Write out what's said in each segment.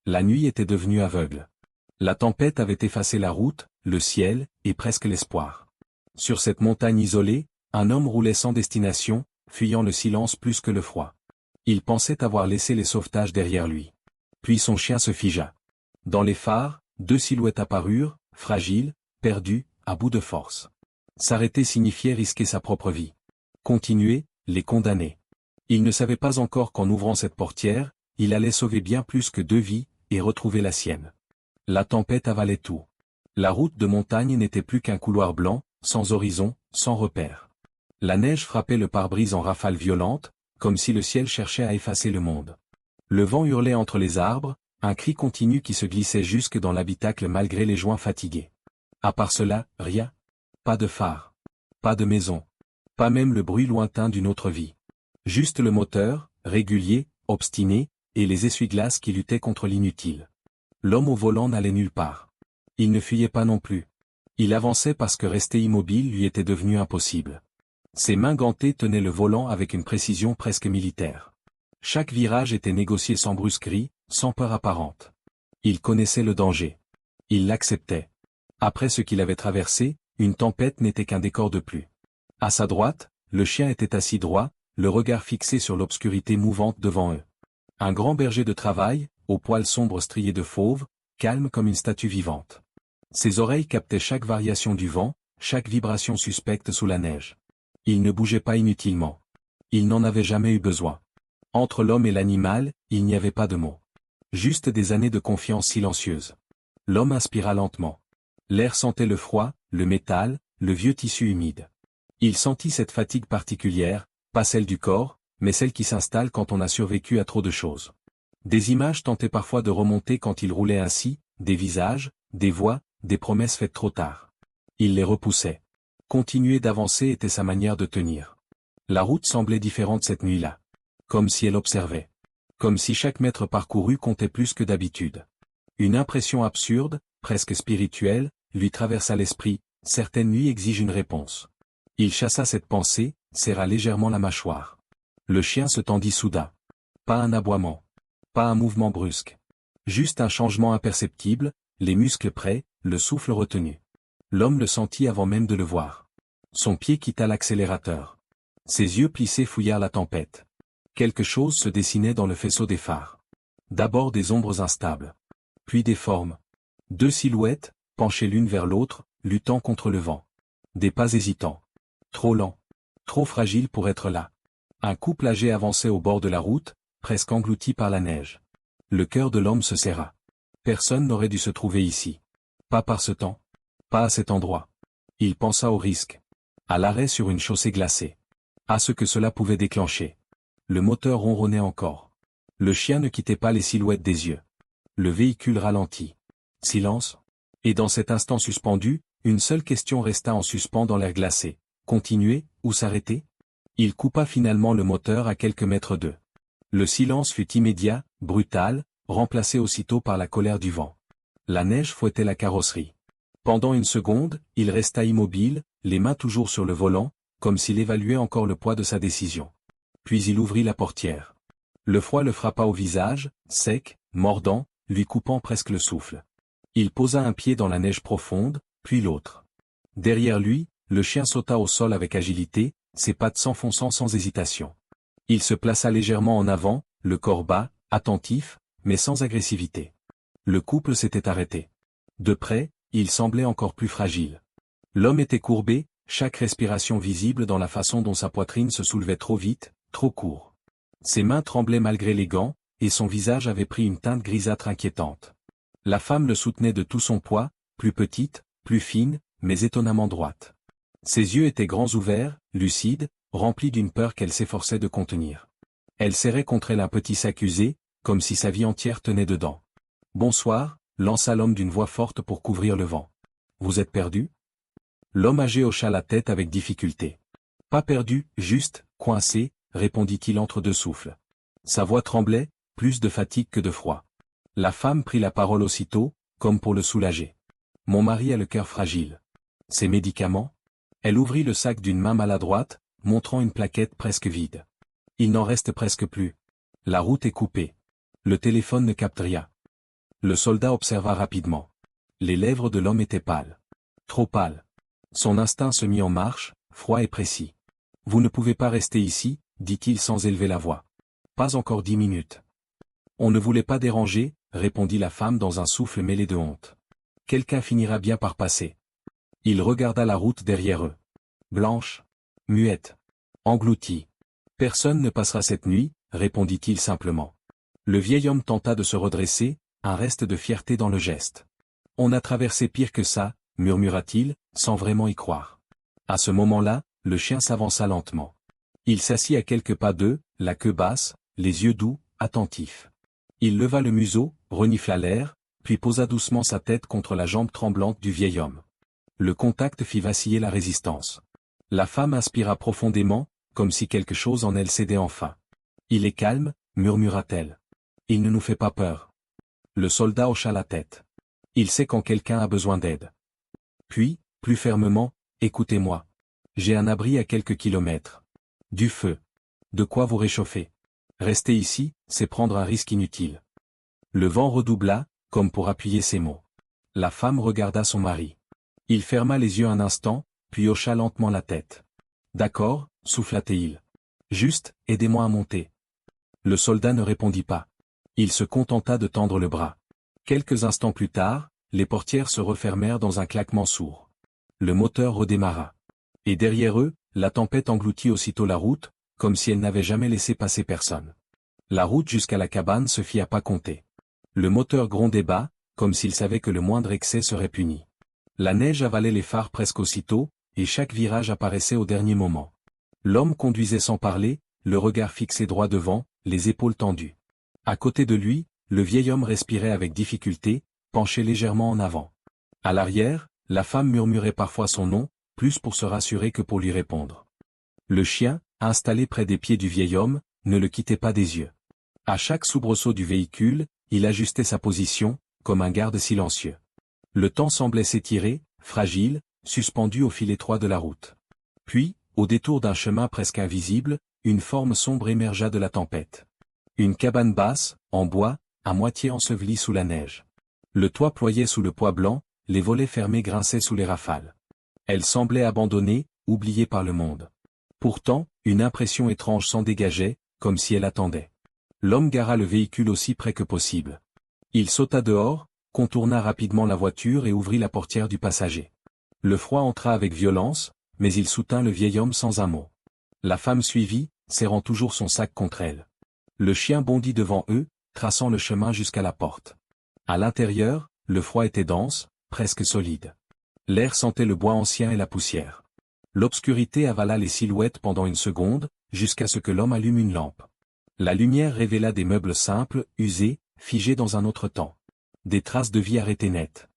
La nuit était devenue aveugle. La tempête avait effacé la route, le ciel, et presque l'espoir. Sur cette montagne isolée, un homme roulait sans destination, fuyant le silence plus que le froid. Il pensait avoir laissé les sauvetages derrière lui. Puis son chien se figea. Dans les phares, deux silhouettes apparurent, fragiles, perdues, à bout de force. S'arrêter signifiait risquer sa propre vie. Continuer, les condamner. Il ne savait pas encore qu'en ouvrant cette portière, il allait sauver bien plus que deux vies, et retrouver la sienne. La tempête avalait tout. La route de montagne n'était plus qu'un couloir blanc, sans horizon, sans repère. La neige frappait le pare-brise en rafales violentes, comme si le ciel cherchait à effacer le monde. Le vent hurlait entre les arbres, un cri continu qui se glissait jusque dans l'habitacle malgré les joints fatigués. À part cela, rien. Pas de phare. Pas de maison. Pas même le bruit lointain d'une autre vie. Juste le moteur, régulier, obstiné, et les essuie-glaces qui luttaient contre l'inutile. L'homme au volant n'allait nulle part. Il ne fuyait pas non plus. Il avançait parce que rester immobile lui était devenu impossible. Ses mains gantées tenaient le volant avec une précision presque militaire. Chaque virage était négocié sans brusquerie, sans peur apparente. Il connaissait le danger. Il l'acceptait. Après ce qu'il avait traversé, une tempête n'était qu'un décor de plus. À sa droite, le chien était assis droit, le regard fixé sur l'obscurité mouvante devant eux. Un grand berger de travail, aux poils sombres striés de fauve, calme comme une statue vivante. Ses oreilles captaient chaque variation du vent, chaque vibration suspecte sous la neige. Il ne bougeait pas inutilement. Il n'en avait jamais eu besoin. Entre l'homme et l'animal, il n'y avait pas de mots. Juste des années de confiance silencieuse. L'homme inspira lentement. L'air sentait le froid, le métal, le vieux tissu humide. Il sentit cette fatigue particulière, pas celle du corps, mais celle qui s'installe quand on a survécu à trop de choses. Des images tentaient parfois de remonter quand il roulait ainsi, des visages, des voix, des promesses faites trop tard. Il les repoussait. Continuer d'avancer était sa manière de tenir. La route semblait différente cette nuit-là. Comme si elle observait. Comme si chaque mètre parcouru comptait plus que d'habitude. Une impression absurde, presque spirituelle, lui traversa l'esprit, certaines nuits exigent une réponse. Il chassa cette pensée, serra légèrement la mâchoire. Le chien se tendit soudain. Pas un aboiement. Pas un mouvement brusque. Juste un changement imperceptible, les muscles prêts, le souffle retenu. L'homme le sentit avant même de le voir. Son pied quitta l'accélérateur. Ses yeux plissés fouillèrent la tempête. Quelque chose se dessinait dans le faisceau des phares. D'abord des ombres instables. Puis des formes. Deux silhouettes, penchées l'une vers l'autre, luttant contre le vent. Des pas hésitants. Trop lents. Trop fragiles pour être là. Un couple âgé avançait au bord de la route, presque englouti par la neige. Le cœur de l'homme se serra. Personne n'aurait dû se trouver ici. Pas par ce temps. Pas à cet endroit. Il pensa au risque. À l'arrêt sur une chaussée glacée. À ce que cela pouvait déclencher. Le moteur ronronnait encore. Le chien ne quittait pas les silhouettes des yeux. Le véhicule ralentit. Silence. Et dans cet instant suspendu, une seule question resta en suspens dans l'air glacé. Continuer, ou s'arrêter? Il coupa finalement le moteur à quelques mètres d'eux. Le silence fut immédiat, brutal, remplacé aussitôt par la colère du vent. La neige fouettait la carrosserie. Pendant une seconde, il resta immobile, les mains toujours sur le volant, comme s'il évaluait encore le poids de sa décision. Puis il ouvrit la portière. Le froid le frappa au visage, sec, mordant, lui coupant presque le souffle. Il posa un pied dans la neige profonde, puis l'autre. Derrière lui, le chien sauta au sol avec agilité, ses pattes s'enfonçant sans hésitation. Il se plaça légèrement en avant, le corps bas, attentif, mais sans agressivité. Le couple s'était arrêté. De près, il semblait encore plus fragile. L'homme était courbé, chaque respiration visible dans la façon dont sa poitrine se soulevait trop vite, trop court. Ses mains tremblaient malgré les gants, et son visage avait pris une teinte grisâtre inquiétante. La femme le soutenait de tout son poids, plus petite, plus fine, mais étonnamment droite. Ses yeux étaient grands ouverts, lucides, remplis d'une peur qu'elle s'efforçait de contenir. Elle serrait contre elle un petit sac usé, comme si sa vie entière tenait dedans. « Bonsoir », lança l'homme d'une voix forte pour couvrir le vent. « Vous êtes perdu ?» L'homme âgé hocha la tête avec difficulté. « Pas perdu, juste, coincé », répondit-il entre deux souffles. Sa voix tremblait, plus de fatigue que de froid. La femme prit la parole aussitôt, comme pour le soulager. « Mon mari a le cœur fragile. » « Ses médicaments ?» Elle ouvrit le sac d'une main maladroite, montrant une plaquette presque vide. « Il n'en reste presque plus. La route est coupée. Le téléphone ne capte rien. Le soldat observa rapidement. Les lèvres de l'homme étaient pâles. Trop pâles. Son instinct se mit en marche, froid et précis. « Vous ne pouvez pas rester ici, dit-il sans élever la voix. Pas encore 10 minutes. On ne voulait pas déranger, répondit la femme dans un souffle mêlé de honte. Quelqu'un finira bien par passer. Il regarda la route derrière eux. Blanche. Muette. Engloutie. Personne ne passera cette nuit, répondit-il simplement. Le vieil homme tenta de se redresser, un reste de fierté dans le geste. On a traversé pire que ça, murmura-t-il, sans vraiment y croire. À ce moment-là, le chien s'avança lentement. Il s'assit à quelques pas d'eux, la queue basse, les yeux doux, attentifs. Il leva le museau, renifla l'air, puis posa doucement sa tête contre la jambe tremblante du vieil homme. Le contact fit vaciller la résistance. La femme inspira profondément, comme si quelque chose en elle cédait enfin. « Il est calme, murmura-t-elle. Il ne nous fait pas peur. » Le soldat hocha la tête. Il sait quand quelqu'un a besoin d'aide. Puis, plus fermement, « Écoutez-moi. J'ai un abri à quelques kilomètres. Du feu. De quoi vous réchauffer. Rester ici, c'est prendre un risque inutile. » Le vent redoubla, comme pour appuyer ses mots. La femme regarda son mari. Il ferma les yeux un instant, puis hocha lentement la tête. « D'accord, souffla-t-il. Juste, aidez-moi à monter. » Le soldat ne répondit pas. Il se contenta de tendre le bras. Quelques instants plus tard, les portières se refermèrent dans un claquement sourd. Le moteur redémarra. Et derrière eux, la tempête engloutit aussitôt la route, comme si elle n'avait jamais laissé passer personne. La route jusqu'à la cabane se fit à pas compter. Le moteur grondait bas, comme s'il savait que le moindre excès serait puni. La neige avalait les phares presque aussitôt, et chaque virage apparaissait au dernier moment. L'homme conduisait sans parler, le regard fixé droit devant, les épaules tendues. À côté de lui, le vieil homme respirait avec difficulté, penché légèrement en avant. À l'arrière, la femme murmurait parfois son nom, plus pour se rassurer que pour lui répondre. Le chien, installé près des pieds du vieil homme, ne le quittait pas des yeux. À chaque soubresaut du véhicule, il ajustait sa position, comme un garde silencieux. Le temps semblait s'étirer, fragile, suspendu au fil étroit de la route. Puis, au détour d'un chemin presque invisible, une forme sombre émergea de la tempête. Une cabane basse, en bois, à moitié ensevelie sous la neige. Le toit ployait sous le poids blanc, les volets fermés grinçaient sous les rafales. Elle semblait abandonnée, oubliée par le monde. Pourtant, une impression étrange s'en dégageait, comme si elle attendait. L'homme gara le véhicule aussi près que possible. Il sauta dehors, contourna rapidement la voiture et ouvrit la portière du passager. Le froid entra avec violence, mais il soutint le vieil homme sans un mot. La femme suivit, serrant toujours son sac contre elle. Le chien bondit devant eux, traçant le chemin jusqu'à la porte. À l'intérieur, le froid était dense, presque solide. L'air sentait le bois ancien et la poussière. L'obscurité avala les silhouettes pendant une seconde, jusqu'à ce que l'homme allume une lampe. La lumière révéla des meubles simples, usés, figés dans un autre temps. Des traces de vie arrêtées nettes.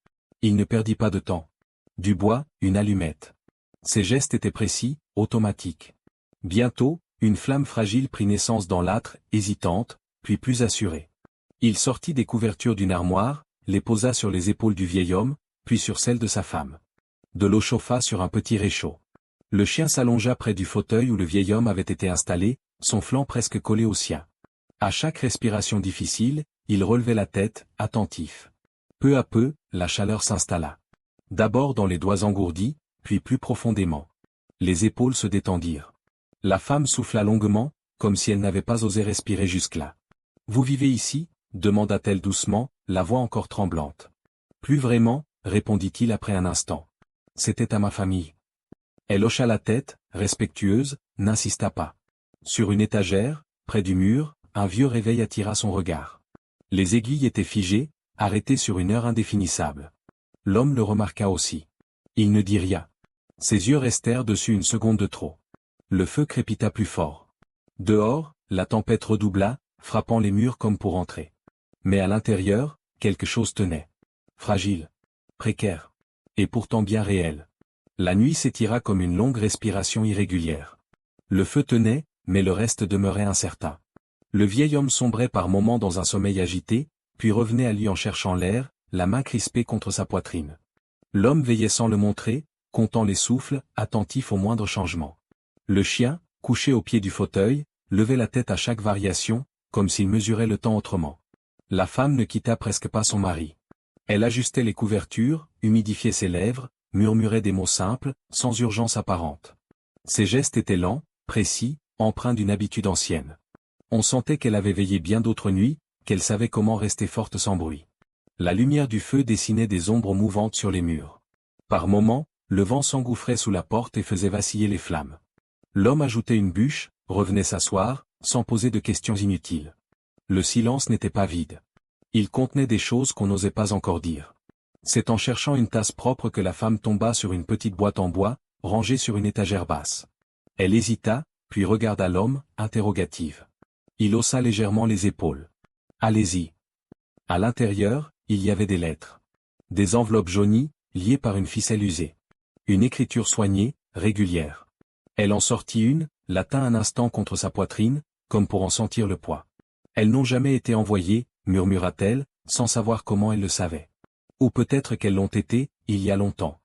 Il ne perdit pas de temps. Du bois, une allumette. Ses gestes étaient précis, automatiques. Bientôt, une flamme fragile prit naissance dans l'âtre, hésitante, puis plus assurée. Il sortit des couvertures d'une armoire, les posa sur les épaules du vieil homme, puis sur celles de sa femme. De l'eau chauffa sur un petit réchaud. Le chien s'allongea près du fauteuil où le vieil homme avait été installé, son flanc presque collé au sien. À chaque respiration difficile, il relevait la tête, attentif. Peu à peu, la chaleur s'installa. D'abord dans les doigts engourdis, puis plus profondément. Les épaules se détendirent. La femme souffla longuement, comme si elle n'avait pas osé respirer jusque-là. « Vous vivez ici ?» demanda-t-elle doucement, la voix encore tremblante. « Plus vraiment » répondit-il après un instant. « C'était à ma famille. » Elle hocha la tête, respectueuse, n'insista pas. Sur une étagère, près du mur, un vieux réveil attira son regard. Les aiguilles étaient figées, arrêtées sur une heure indéfinissable. L'homme le remarqua aussi. Il ne dit rien. Ses yeux restèrent dessus une seconde de trop. Le feu crépita plus fort. Dehors, la tempête redoubla, frappant les murs comme pour entrer. Mais à l'intérieur, quelque chose tenait. Fragile. Précaire. Et pourtant bien réel. La nuit s'étira comme une longue respiration irrégulière. Le feu tenait, mais le reste demeurait incertain. Le vieil homme sombrait par moments dans un sommeil agité, puis revenait à lui en cherchant l'air, la main crispée contre sa poitrine. L'homme veillait sans le montrer, comptant les souffles, attentif au moindre changement. Le chien, couché au pied du fauteuil, levait la tête à chaque variation, comme s'il mesurait le temps autrement. La femme ne quitta presque pas son mari. Elle ajustait les couvertures, humidifiait ses lèvres, murmurait des mots simples, sans urgence apparente. Ses gestes étaient lents, précis, empreints d'une habitude ancienne. On sentait qu'elle avait veillé bien d'autres nuits, qu'elle savait comment rester forte sans bruit. La lumière du feu dessinait des ombres mouvantes sur les murs. Par moments, le vent s'engouffrait sous la porte et faisait vaciller les flammes. L'homme ajoutait une bûche, revenait s'asseoir, sans poser de questions inutiles. Le silence n'était pas vide. Il contenait des choses qu'on n'osait pas encore dire. C'est en cherchant une tasse propre que la femme tomba sur une petite boîte en bois, rangée sur une étagère basse. Elle hésita, puis regarda l'homme, interrogative. Il haussa légèrement les épaules. « Allez-y. » À l'intérieur, il y avait des lettres. Des enveloppes jaunies, liées par une ficelle usée. Une écriture soignée, régulière. Elle en sortit une, la tint un instant contre sa poitrine, comme pour en sentir le poids. « Elles n'ont jamais été envoyées, » murmura-t-elle, sans savoir comment elle le savait. Ou peut-être qu'elles l'ont été, il y a longtemps.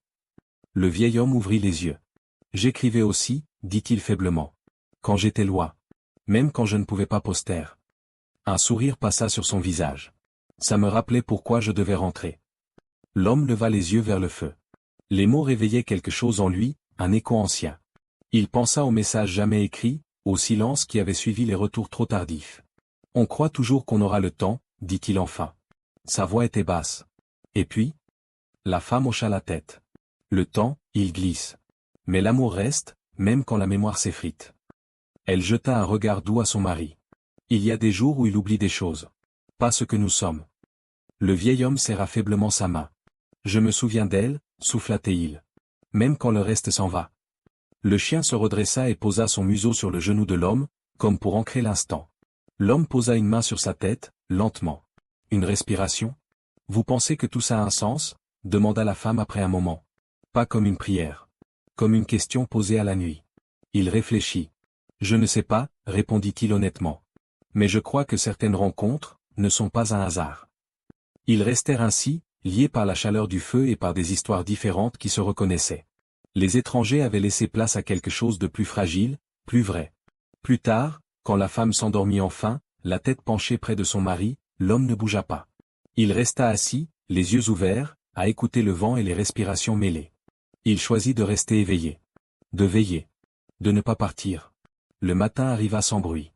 Le vieil homme ouvrit les yeux. « J'écrivais aussi, » dit-il faiblement. « Quand j'étais loi. Même quand je ne pouvais pas poster. » Un sourire passa sur son visage. Ça me rappelait pourquoi je devais rentrer. L'homme leva les yeux vers le feu. Les mots réveillaient quelque chose en lui, un écho ancien. Il pensa au message jamais écrit, au silence qui avait suivi les retours trop tardifs. « On croit toujours qu'on aura le temps, » dit-il enfin. Sa voix était basse. Et puis ? La femme hocha la tête. Le temps, il glisse. Mais l'amour reste, même quand la mémoire s'effrite. Elle jeta un regard doux à son mari. Il y a des jours où il oublie des choses. Pas ce que nous sommes. Le vieil homme serra faiblement sa main. Je me souviens d'elle, souffla-t-il. Même quand le reste s'en va. Le chien se redressa et posa son museau sur le genou de l'homme, comme pour ancrer l'instant. L'homme posa une main sur sa tête, lentement. Une respiration ? Vous pensez que tout ça a un sens ? Demanda la femme après un moment. Pas comme une prière. Comme une question posée à la nuit. Il réfléchit. Je ne sais pas, répondit-il honnêtement. Mais je crois que certaines rencontres ne sont pas un hasard. Ils restèrent ainsi, liés par la chaleur du feu et par des histoires différentes qui se reconnaissaient. Les étrangers avaient laissé place à quelque chose de plus fragile, plus vrai. Plus tard, quand la femme s'endormit enfin, la tête penchée près de son mari, l'homme ne bougea pas. Il resta assis, les yeux ouverts, à écouter le vent et les respirations mêlées. Il choisit de rester éveillé. De veiller. De ne pas partir. Le matin arriva sans bruit.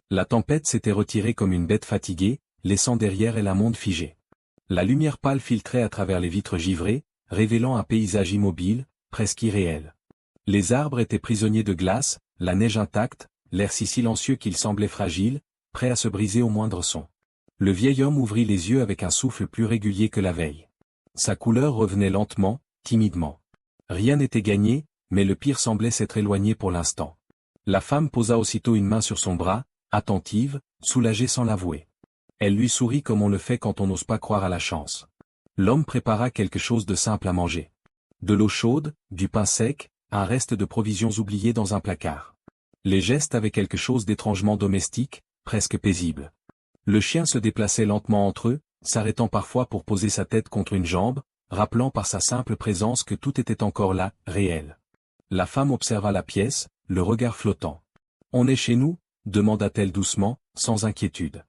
La tempête s'était retirée comme une bête fatiguée, laissant derrière elle un monde figé. La lumière pâle filtrait à travers les vitres givrées, révélant un paysage immobile, presque irréel. Les arbres étaient prisonniers de glace, la neige intacte, l'air si silencieux qu'il semblait fragile, prêt à se briser au moindre son. Le vieil homme ouvrit les yeux avec un souffle plus régulier que la veille. Sa couleur revenait lentement, timidement. Rien n'était gagné, mais le pire semblait s'être éloigné pour l'instant. La femme posa aussitôt une main sur son bras, attentive, soulagée sans l'avouer. Elle lui sourit comme on le fait quand on n'ose pas croire à la chance. L'homme prépara quelque chose de simple à manger. De l'eau chaude, du pain sec, un reste de provisions oubliées dans un placard. Les gestes avaient quelque chose d'étrangement domestique, presque paisible. Le chien se déplaçait lentement entre eux, s'arrêtant parfois pour poser sa tête contre une jambe, rappelant par sa simple présence que tout était encore là, réel. La femme observa la pièce, le regard flottant. « On est chez nous ?» demanda-t-elle doucement, sans inquiétude.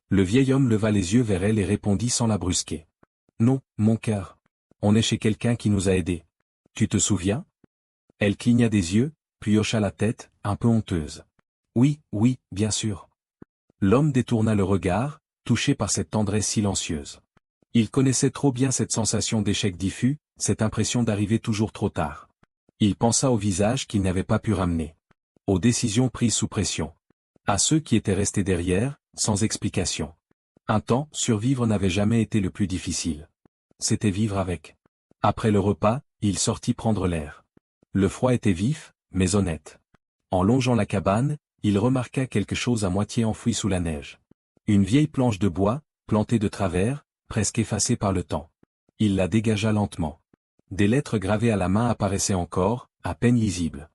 Le vieil homme leva les yeux vers elle et répondit sans la brusquer. « Non, mon cœur. On est chez quelqu'un qui nous a aidés. Tu te souviens ?» Elle cligna des yeux, puis hocha la tête, un peu honteuse. « Oui, oui, bien sûr. » L'homme détourna le regard, touché par cette tendresse silencieuse. Il connaissait trop bien cette sensation d'échec diffus, cette impression d'arriver toujours trop tard. Il pensa aux visages qu'il n'avait pas pu ramener. Aux décisions prises sous pression. À ceux qui étaient restés derrière, sans explication. Un temps, survivre n'avait jamais été le plus difficile. C'était vivre avec. Après le repas, il sortit prendre l'air. Le froid était vif, mais honnête. En longeant la cabane, il remarqua quelque chose à moitié enfoui sous la neige. Une vieille planche de bois, plantée de travers, presque effacée par le temps. Il la dégagea lentement. Des lettres gravées à la main apparaissaient encore, à peine lisibles.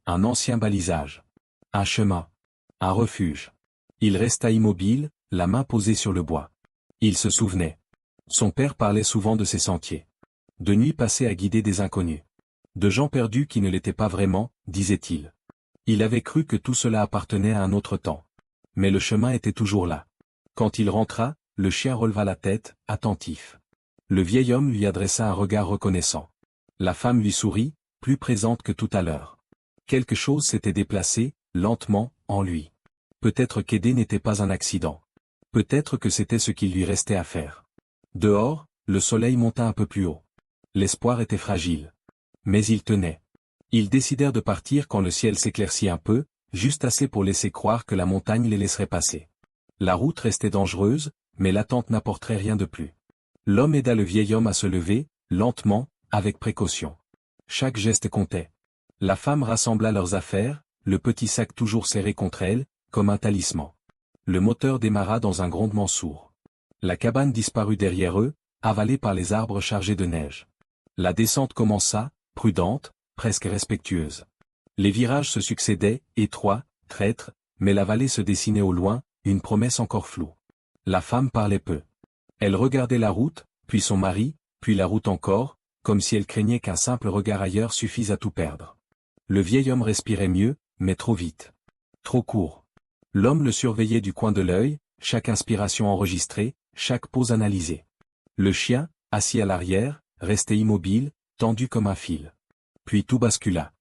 Un ancien balisage. Un chemin. Un refuge. Il resta immobile, la main posée sur le bois. Il se souvenait. Son père parlait souvent de ces sentiers. De nuits passées à guider des inconnus. De gens perdus qui ne l'étaient pas vraiment, disait-il. Il avait cru que tout cela appartenait à un autre temps. Mais le chemin était toujours là. Quand il rentra, le chien releva la tête, attentif. Le vieil homme lui adressa un regard reconnaissant. La femme lui sourit, plus présente que tout à l'heure. Quelque chose s'était déplacé, lentement, en lui. Peut-être qu'aider n'était pas un accident. Peut-être que c'était ce qu'il lui restait à faire. Dehors, le soleil monta un peu plus haut. L'espoir était fragile. Mais il tenait. Ils décidèrent de partir quand le ciel s'éclaircit un peu, juste assez pour laisser croire que la montagne les laisserait passer. La route restait dangereuse, mais l'attente n'apporterait rien de plus. L'homme aida le vieil homme à se lever, lentement, avec précaution. Chaque geste comptait. La femme rassembla leurs affaires, le petit sac toujours serré contre elle, comme un talisman. Le moteur démarra dans un grondement sourd. La cabane disparut derrière eux, avalée par les arbres chargés de neige. La descente commença, prudente, presque respectueuse. Les virages se succédaient, étroits, traîtres, mais la vallée se dessinait au loin, une promesse encore floue. La femme parlait peu. Elle regardait la route, puis son mari, puis la route encore, comme si elle craignait qu'un simple regard ailleurs suffise à tout perdre. Le vieil homme respirait mieux, mais trop vite. Trop court. L'homme le surveillait du coin de l'œil, chaque inspiration enregistrée, chaque pause analysée. Le chien, assis à l'arrière, restait immobile, tendu comme un fil. Puis tout bascula.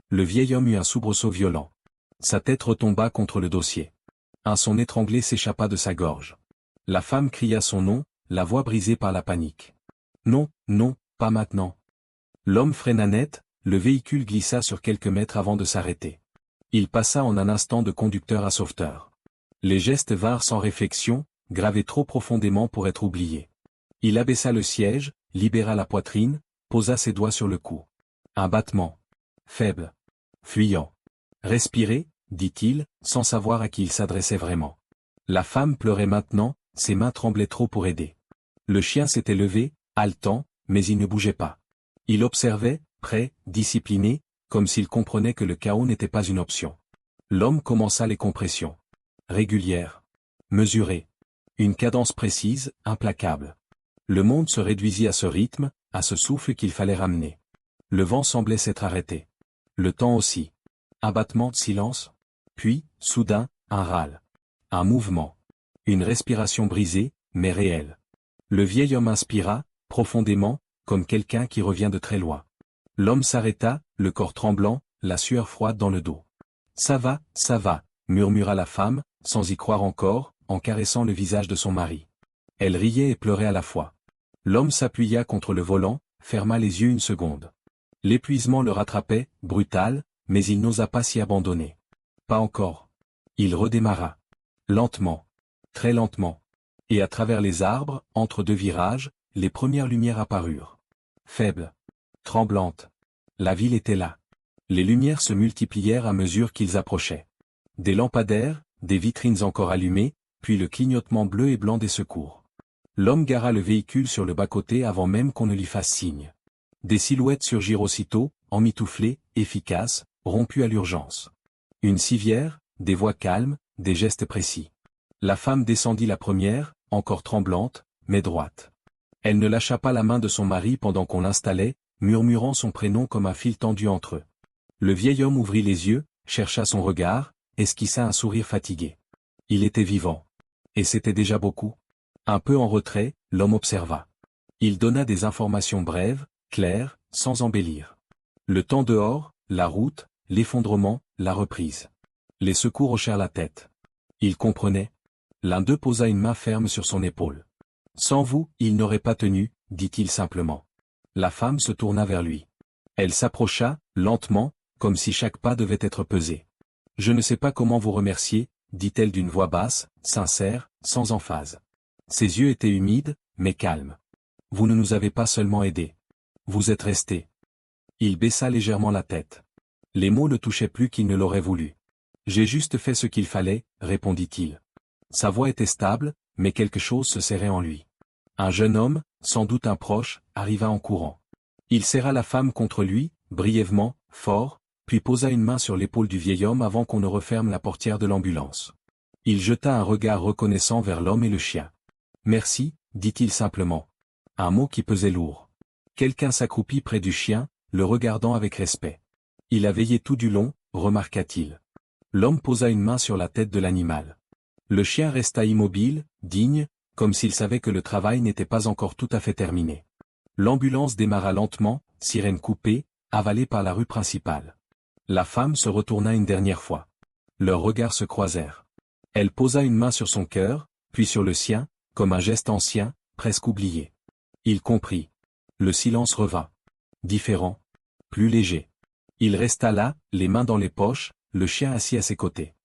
Le vieil homme eut un soubresaut violent. Sa tête retomba contre le dossier. Un son étranglé s'échappa de sa gorge. La femme cria son nom, la voix brisée par la panique. Non, non, pas maintenant. L'homme freina net, le véhicule glissa sur quelques mètres avant de s'arrêter. Il passa en un instant de conducteur à sauveteur. Les gestes vinrent sans réflexion, gravés trop profondément pour être oubliés. Il abaissa le siège, libéra la poitrine, posa ses doigts sur le cou. Un battement. Faible. Fuyant. Respirez, dit-il, sans savoir à qui il s'adressait vraiment. La femme pleurait maintenant, ses mains tremblaient trop pour aider. Le chien s'était levé, haletant, mais il ne bougeait pas. Il observait, prêt, discipliné, comme s'il comprenait que le chaos n'était pas une option. L'homme commença les compressions. Régulières. Mesurées. Une cadence précise, implacable. Le monde se réduisit à ce rythme, à ce souffle qu'il fallait ramener. Le vent semblait s'être arrêté. Le temps aussi. Un battement de silence. Puis, soudain, un râle. Un mouvement. Une respiration brisée, mais réelle. Le vieil homme inspira, profondément, comme quelqu'un qui revient de très loin. L'homme s'arrêta, le corps tremblant, la sueur froide dans le dos. Ça va, murmura la femme, sans y croire encore, en caressant le visage de son mari. Elle riait et pleurait à la fois. L'homme s'appuya contre le volant, ferma les yeux une seconde. L'épuisement le rattrapait, brutal, mais il n'osa pas s'y abandonner. Pas encore. Il redémarra. Lentement. Très lentement. Et à travers les arbres, entre deux virages, les premières lumières apparurent. Faibles. Tremblantes. La ville était là. Les lumières se multiplièrent à mesure qu'ils approchaient. Des lampadaires, des vitrines encore allumées, puis le clignotement bleu et blanc des secours. L'homme gara le véhicule sur le bas-côté avant même qu'on ne lui fasse signe. Des silhouettes surgirent aussitôt, emmitouflées, efficaces, rompues à l'urgence. Une civière, des voix calmes, des gestes précis. La femme descendit la première, encore tremblante, mais droite. Elle ne lâcha pas la main de son mari pendant qu'on l'installait, murmurant son prénom comme un fil tendu entre eux. Le vieil homme ouvrit les yeux, chercha son regard, esquissa un sourire fatigué. Il était vivant. Et c'était déjà beaucoup. Un peu en retrait, l'homme observa. Il donna des informations brèves, claires, sans embellir. Le temps dehors, la route, l'effondrement, la reprise. Les secours hochèrent la tête. Il comprenait. L'un d'eux posa une main ferme sur son épaule. Sans vous, il n'aurait pas tenu, dit-il simplement. La femme se tourna vers lui. Elle s'approcha, lentement, comme si chaque pas devait être pesé. Je ne sais pas comment vous remercier, dit-elle d'une voix basse, sincère, sans emphase. Ses yeux étaient humides, mais calmes. Vous ne nous avez pas seulement aidés. Vous êtes restés. Il baissa légèrement la tête. Les mots ne touchaient plus qu'il ne l'aurait voulu. J'ai juste fait ce qu'il fallait, répondit-il. Sa voix était stable, mais quelque chose se serrait en lui. Un jeune homme, sans doute un proche, arriva en courant. Il serra la femme contre lui, brièvement, fort, puis posa une main sur l'épaule du vieil homme avant qu'on ne referme la portière de l'ambulance. Il jeta un regard reconnaissant vers l'homme et le chien. Merci, dit-il simplement. Un mot qui pesait lourd. Quelqu'un s'accroupit près du chien, le regardant avec respect. Il a veillé tout du long, remarqua-t-il. L'homme posa une main sur la tête de l'animal. Le chien resta immobile, digne, comme s'il savait que le travail n'était pas encore tout à fait terminé. L'ambulance démarra lentement, sirène coupée, avalée par la rue principale. La femme se retourna une dernière fois. Leurs regards se croisèrent. Elle posa une main sur son cœur, puis sur le sien, comme un geste ancien, presque oublié. Il comprit. Le silence revint. Différent. Plus léger. Il resta là, les mains dans les poches, le chien assis à ses côtés.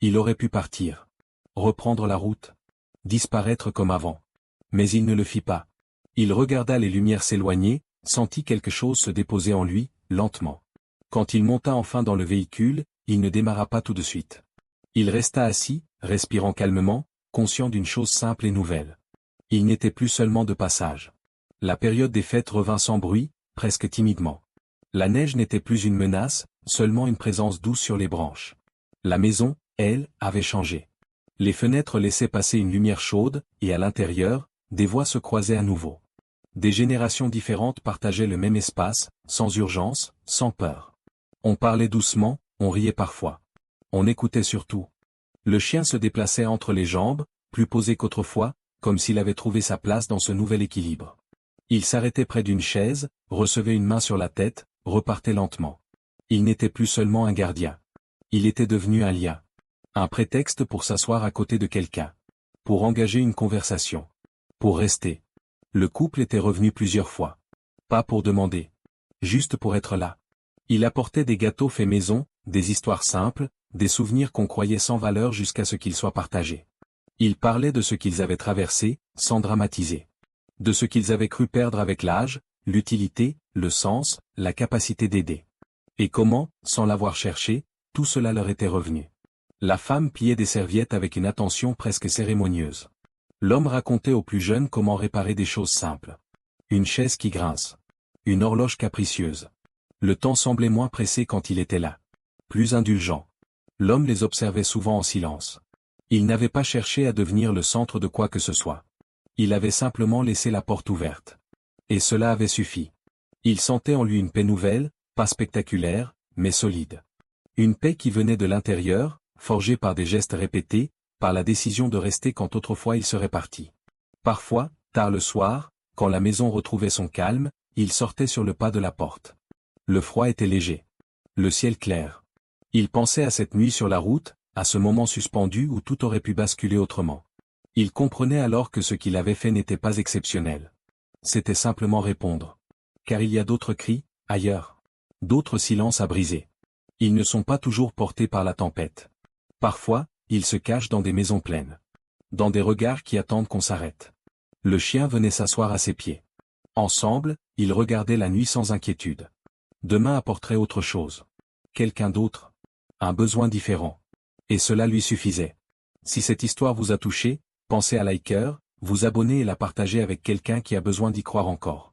Il aurait pu partir. Reprendre la route. Disparaître comme avant. Mais il ne le fit pas. Il regarda les lumières s'éloigner, sentit quelque chose se déposer en lui, lentement. Quand il monta enfin dans le véhicule, il ne démarra pas tout de suite. Il resta assis, respirant calmement, conscient d'une chose simple et nouvelle. Il n'était plus seulement de passage. La période des fêtes revint sans bruit, presque timidement. La neige n'était plus une menace, seulement une présence douce sur les branches. La maison, elle, avait changé. Les fenêtres laissaient passer une lumière chaude, et à l'intérieur, des voix se croisaient à nouveau. Des générations différentes partageaient le même espace, sans urgence, sans peur. On parlait doucement, on riait parfois. On écoutait surtout. Le chien se déplaçait entre les jambes, plus posé qu'autrefois, comme s'il avait trouvé sa place dans ce nouvel équilibre. Il s'arrêtait près d'une chaise, recevait une main sur la tête, repartait lentement. Il n'était plus seulement un gardien. Il était devenu un lien. Un prétexte pour s'asseoir à côté de quelqu'un. Pour engager une conversation. Pour rester. Le couple était revenu plusieurs fois. Pas pour demander. Juste pour être là. Il apportait des gâteaux faits maison, des histoires simples, des souvenirs qu'on croyait sans valeur jusqu'à ce qu'ils soient partagés. Ils parlaient de ce qu'ils avaient traversé, sans dramatiser. De ce qu'ils avaient cru perdre avec l'âge, l'utilité, le sens, la capacité d'aider. Et comment, sans l'avoir cherché, tout cela leur était revenu. La femme pliait des serviettes avec une attention presque cérémonieuse. L'homme racontait aux plus jeunes comment réparer des choses simples. Une chaise qui grince. Une horloge capricieuse. Le temps semblait moins pressé quand il était là. Plus indulgent. L'homme les observait souvent en silence. Il n'avait pas cherché à devenir le centre de quoi que ce soit. Il avait simplement laissé la porte ouverte. Et cela avait suffi. Il sentait en lui une paix nouvelle, pas spectaculaire, mais solide. Une paix qui venait de l'intérieur, forgée par des gestes répétés, par la décision de rester quand autrefois il serait parti. Parfois, tard le soir, quand la maison retrouvait son calme, il sortait sur le pas de la porte. Le froid était léger. Le ciel clair. Il pensait à cette nuit sur la route, à ce moment suspendu où tout aurait pu basculer autrement. Il comprenait alors que ce qu'il avait fait n'était pas exceptionnel. C'était simplement répondre. Car il y a d'autres cris, ailleurs. D'autres silences à briser. Ils ne sont pas toujours portés par la tempête. Parfois, ils se cachent dans des maisons pleines. Dans des regards qui attendent qu'on s'arrête. Le chien venait s'asseoir à ses pieds. Ensemble, ils regardaient la nuit sans inquiétude. Demain apporterait autre chose. Quelqu'un d'autre. Un besoin différent. Et cela lui suffisait. Si cette histoire vous a touché, pensez à liker, vous abonner et la partager avec quelqu'un qui a besoin d'y croire encore.